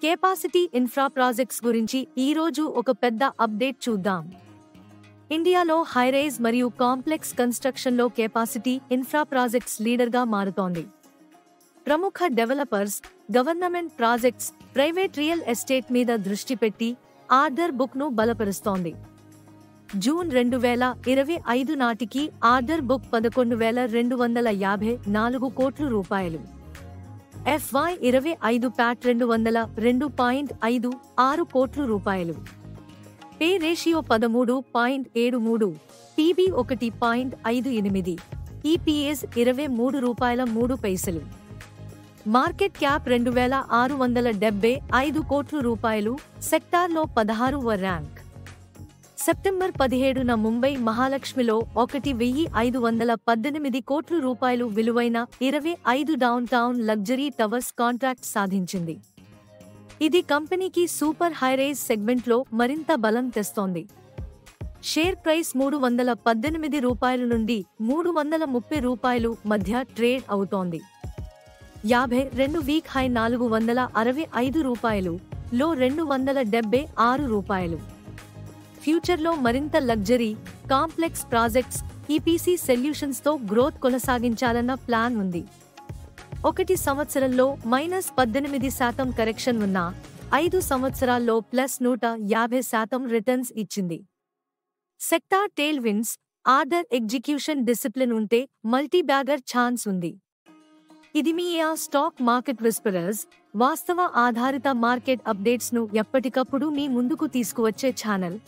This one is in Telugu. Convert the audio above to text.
కెపాసిటీ ఇన్ఫ్రా ప్రాజెక్ట్స్ గురించి ఈరోజు ఒక పెద్ద అప్డేట్ చూద్దాం. ఇండియాలో హైరైజ్ మరియు కాంప్లెక్స్ కన్స్ట్రక్షన్లో కెపాసిటీ ఇన్ఫ్రా ప్రాజెక్ట్స్ లీడర్గా మారుతోంది. ప్రముఖ developers, government projects, private real estate మీద దృష్టి పెట్టి ఆర్డర్ బుక్ను బలపరుస్తోంది. జూన్ 2025 నాటికి ఆర్డర్ బుక్ 11,254 కోట్ల రూపాయలు. FY25 ప్యాట్ 202.56 కోట్ల రూపాయలు. Pay ratio 13.73, PB 1.58, EPS ₹23.03. Market cap 2,675 కోట్ల రూపాయలు. సెక్టార్లో 16వ ర్యాంక్. సెప్టెంబర్ 17న ముంబై మహాలక్ష్మిలో 1,518 కోట్ల రూపాయలు విలువైన 25 down town luxury towers contract సాధించింది. ఇది కంపెనీకి సూపర్ హైరైజ్ సెగ్మెంట్లో మరింత బలం తెస్తోంది. షేర్ ప్రైస్ ₹318 నుండి ₹330 మధ్య ట్రేడ్ అవుతోంది. 52 వీక్ హై ₹465, లో ₹276. ఫ్యూచర్లో మరింత లగ్జరీ, కాంప్లెక్స్ ప్రాజెక్ట్స్, ఈపీసీ సొల్యూషన్స్తో గ్రోత్ కొనసాగించాలన్న ప్లాన్ ఉంది. 1 సంవత్సరంలో -18% కరెక్షన్ ఉన్నా 5 సంవత్సరాల్లో +150% రిటర్న్స్ ఇచ్చింది. సెక్టార్ టేల్ విన్స్, ఆర్డర్ ఎగ్జిక్యూషన్ డిసిప్లిన్ ఉంటే మల్టీ బ్యాగర్ ఛాన్స్ ఉంది. ఇది మీ స్టాక్ మార్కెట్ విస్పరర్స్, వాస్తవ ఆధారిత మార్కెట్ అప్డేట్స్ను ఎప్పటికప్పుడు మీ ముందుకు తీసుకువచ్చే ఛానల్.